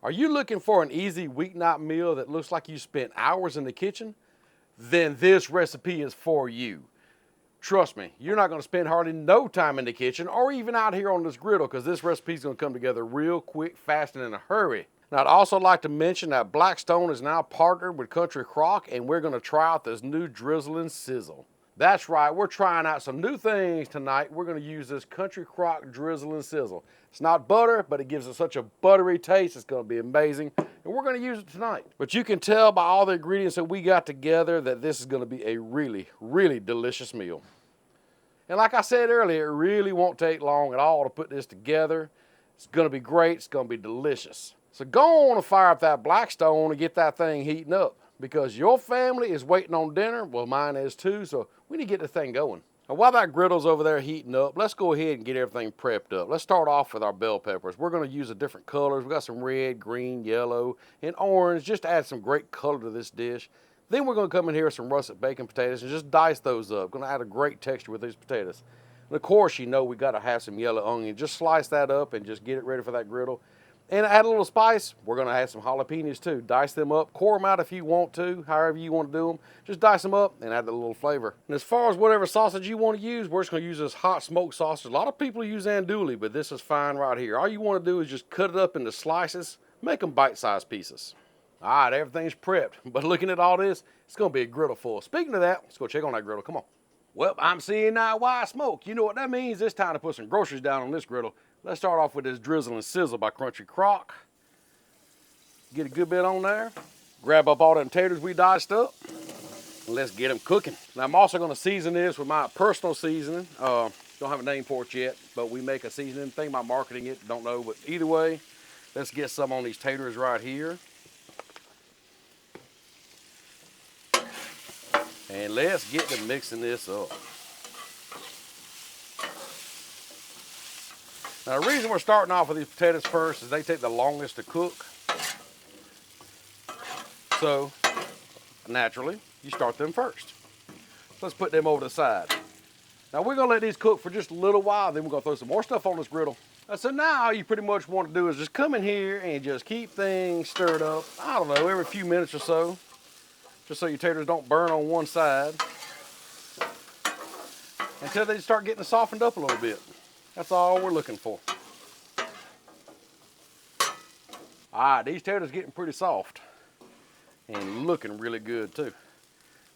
Are you looking for an easy weeknight meal that looks like you spent hours in the kitchen? Then this recipe is for you. Trust me, you're not going to spend hardly no time in the kitchen or even out here on this griddle, because this recipe is going to come together real quick, fast, and in a hurry. Now, I'd also like to mention that Blackstone is now partnered with Country Crock, and we're going to try out this new Drizzle and Sizzle. That's right, we're trying out some new things tonight. We're going to use this Country Crock Drizzle and Sizzle. It's not butter, but it gives it such a buttery taste. It's going to be amazing, and we're going to use it tonight. But you can tell by all the ingredients that we got together that this is going to be a really, really delicious meal. And like I said earlier, it really won't take long at all to put this together. It's going to be great. It's going to be delicious. So go on and fire up that Blackstone and get that thing heating up, because your family is waiting on dinner. Well, mine is too, so we need to get the thing going. Now, while that griddle's over there heating up, let's go ahead and get everything prepped up. Let's start off with our bell peppers. We're going to use the different colors. We got some red, green, yellow, and orange, just to add some great color to this dish. Then we're going to come in here with some russet bacon potatoes and just dice those up. Going to add a great texture with these potatoes. And of course, you know we got to have some yellow onion. Just slice that up and just get it ready for that griddle. And add a little spice. We're going to add some jalapeños too. Dice them up, core them out if you want to, however you want to do them. Just dice them up and add a little flavor. And as far as whatever sausage you want to use, we're just going to use this hot smoked sausage. A lot of people use andouille, but this is fine right here. All you want to do is just cut it up into slices, make them bite-sized pieces. All right, everything's prepped. But looking at all this, it's going to be a griddle full. Speaking of that, let's go check on that griddle. Come on. Well, I'm seeing now why I smoke. You know what that means? It's time to put some groceries down on this griddle. Let's start off with this Drizzle and Sizzle by Country Crock. Get a good bit on there. Grab up all them taters we diced up. And let's get them cooking. Now, I'm also going to season this with my personal seasoning. Don't have a name for it yet, but we make a seasoning. Think about marketing it, don't know. But either way, let's get some on these taters right here. And let's get to mixing this up. Now, the reason we're starting off with these potatoes first is they take the longest to cook. So, naturally, you start them first. Let's put them over the side. Now, we're going to let these cook for just a little while, then we're going to throw some more stuff on this griddle. So now all you pretty much want to do is just come in here and just keep things stirred up, I don't know, every few minutes or so, just so your taters don't burn on one side, until they start getting softened up a little bit. That's all we're looking for. All right, these taters getting pretty soft and looking really good too.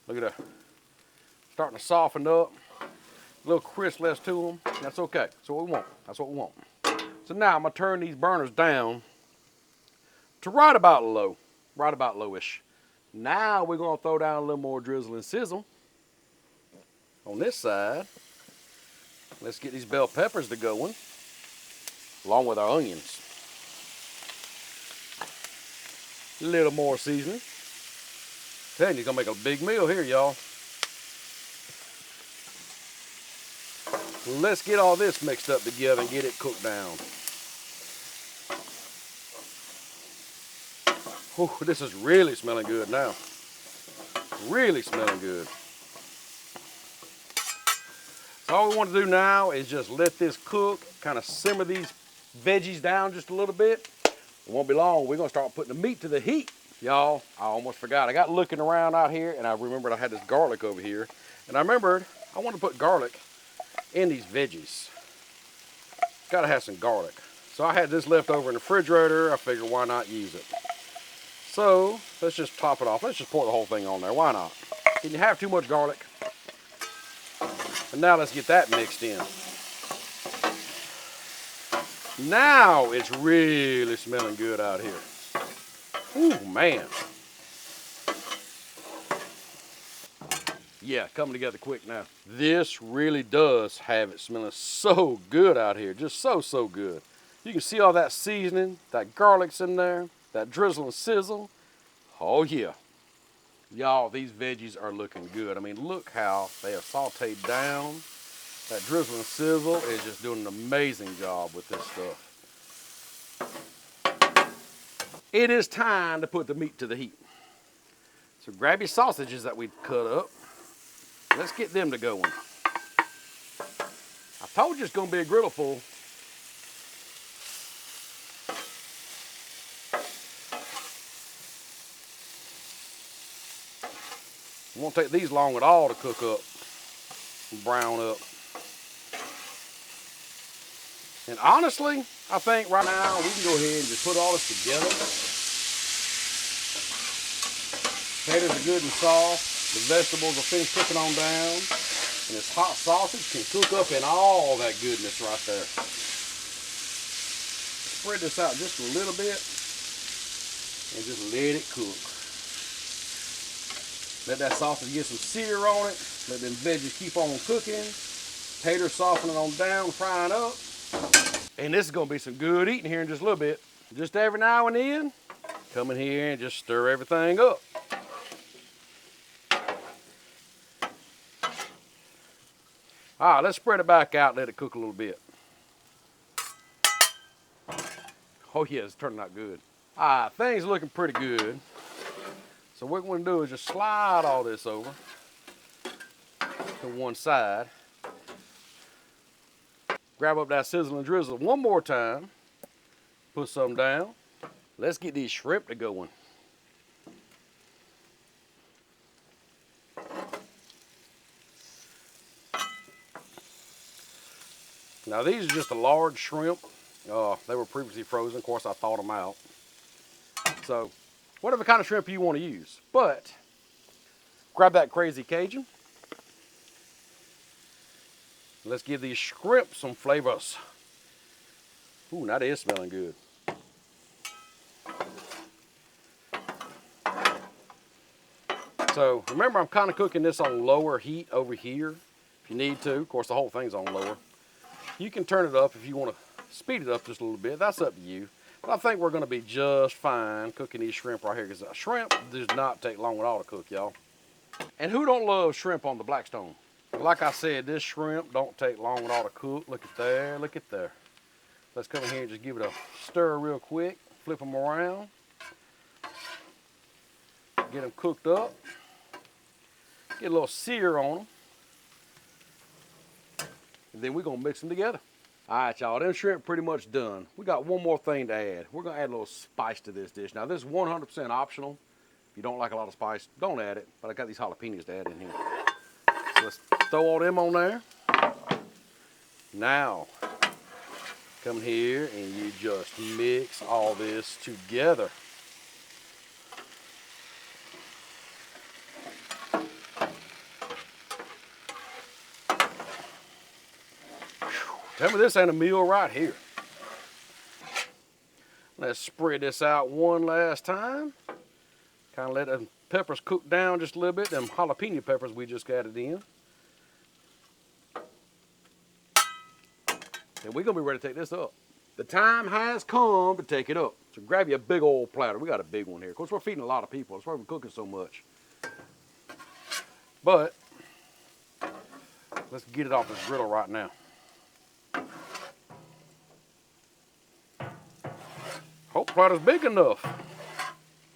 Look at that. Starting to soften up. A little crispness to them. That's okay. That's what we want. That's what we want. So now I'm going to turn these burners down to right about low. Right about lowish. Now we're going to throw down a little more Drizzle and Sizzle on this side. Let's get these bell peppers to going, along with our onions. A little more seasoning. Telling you, it's gonna make a big meal here, y'all. Let's get all this mixed up together and get it cooked down. Whew, this is really smelling good now. Really smelling good. So all we want to do now is just let this cook, kind of simmer these veggies down just a little bit. It won't be long. We're going to start putting the meat to the heat. Y'all, I almost forgot. I got looking around out here, and I remembered I had this garlic over here. And I remembered I want to put garlic in these veggies. Got to have some garlic. So I had this left over in the refrigerator. I figured, why not use it? So let's just top it off. Let's just pour the whole thing on there. Why not? Can you have too much garlic? And now let's get that mixed in. Now it's really smelling good out here. Ooh, man. Yeah, coming together quick now. This really does have it smelling so good out here. Just so good. You can see all that seasoning, that garlic's in there, that drizzle and sizzle. Oh yeah. Y'all, these veggies are looking good. I mean, look how they are sauteed down. That drizzle and sizzle is just doing an amazing job with this stuff. It is time to put the meat to the heat. So grab your sausages that we cut up. Let's get them to going. I told you it's going to be a griddle full. It won't take these long at all to cook up and brown up. And honestly, I think right now we can go ahead and just put all this together. Potatoes are good and soft. The vegetables are finished cooking on down. And this hot sausage can cook up in all that goodness right there. Spread this out just a little bit and just let it cook. Let that sausage get some sear on it. Let them veggies keep on cooking. Taters softening on down, frying up. And this is gonna be some good eating here in just a little bit. Just every now and then, come in here and just stir everything up. All right, let's spread it back out and let it cook a little bit. Oh yeah, it's turning out good. All right, things are looking pretty good. So what we're gonna do is just slide all this over to one side. Grab up that sizzle and drizzle one more time. Put some down. Let's get these shrimp to going. Now these are just a large shrimp. They were previously frozen. Of course, I thawed them out. So, whatever kind of shrimp you want to use. But, grab that crazy Cajun. Let's give these shrimp some flavors. Ooh, now that is smelling good. So, remember I'm kind of cooking this on lower heat over here. If you need to. Of course, the whole thing's on lower. You can turn it up if you want to speed it up just a little bit. That's up to you. But I think we're going to be just fine cooking these shrimp right here, because shrimp does not take long at all to cook, y'all. And who don't love shrimp on the Blackstone? Like I said, this shrimp don't take long at all to cook. Look at there, look at there. Let's come in here and just give it a stir real quick. Flip them around. Get them cooked up. Get a little sear on them. And then we're going to mix them together. All right, y'all, them shrimp pretty much done. We got one more thing to add. We're going to add a little spice to this dish. Now, this is 100% optional. If you don't like a lot of spice, don't add it. But I got these jalapeños to add in here. So let's throw all them on there. Now, come here and you just mix all this together. Tell me this ain't a meal right here. Let's spread this out one last time. Kind of let the peppers cook down just a little bit. Them jalapeno peppers we just added in. And we're gonna be ready to take this up. The time has come to take it up. So grab you a big old platter. We got a big one here. Of course, we're feeding a lot of people. That's why we're cooking so much. But let's get it off this griddle right now. Hope platter's big enough.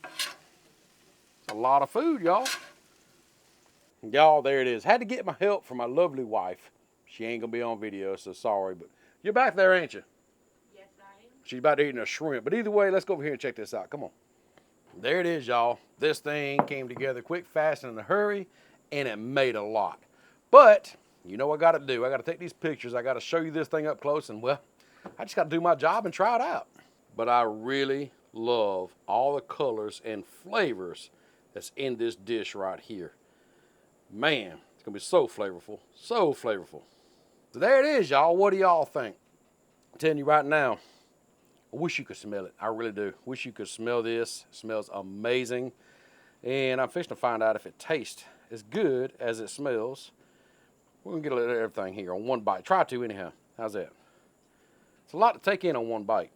It's a lot of food, y'all. Y'all, there it is. Had to get my help from my lovely wife. She ain't gonna be on video, so sorry, but you're back there, ain't you? Yes, I am. She's about to eat a shrimp. But either way, let's go over here and check this out. Come on. There it is, y'all. This thing came together quick, fast, and in a hurry, and it made a lot. But, you know what I gotta do? I gotta take these pictures. I gotta show you this thing up close, and well, I just gotta do my job and try it out. But I really love all the colors and flavors that's in this dish right here. Man, it's gonna be so flavorful, so flavorful. So there it is, y'all. What do y'all think? I'm telling you right now, I wish you could smell it. I really do. Wish you could smell this. It smells amazing. And I'm fixing to find out if it tastes as good as it smells. We're gonna get a little of everything here on one bite. Try to anyhow. How's that? It's a lot to take in on one bite.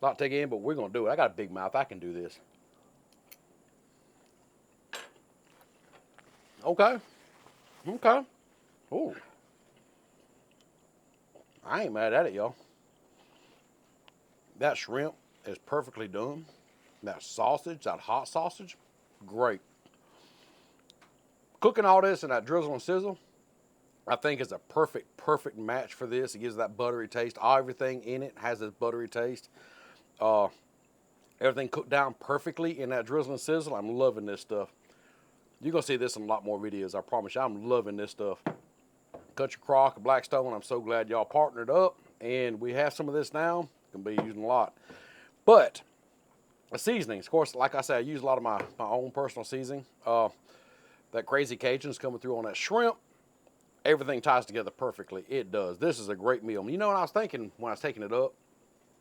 A lot to take in, but we're gonna do it. I got a big mouth. I can do this. Okay. Okay. Oh. I ain't mad at it, y'all. That shrimp is perfectly done. That sausage, that hot sausage, great. Cooking all this in that drizzle and sizzle, I think is a perfect match for this. It gives that buttery taste. Everything in it has this buttery taste. Everything cooked down perfectly in that drizzle and sizzle. I'm loving this stuff. You're going to see this in a lot more videos, I promise you. I'm loving this stuff. Country Crock, Blackstone, I'm so glad y'all partnered up. And we have some of this now. Going to be using a lot. But the seasonings, of course, like I said, I use a lot of my own personal seasoning. That Crazy Cajun's coming through on that shrimp. Everything ties together perfectly. It does. This is a great meal. You know what I was thinking when I was taking it up?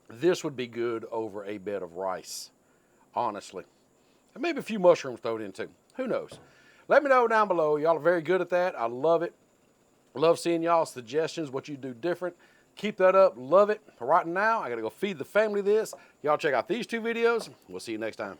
This would be good over a bed of rice, honestly. And maybe a few mushrooms thrown in too. Who knows? Let me know down below. Y'all are very good at that. I love it. Love seeing y'all's suggestions, what you do different. Keep that up. Love it. Right now, I got to go feed the family this. Y'all check out these 2 videos. We'll see you next time.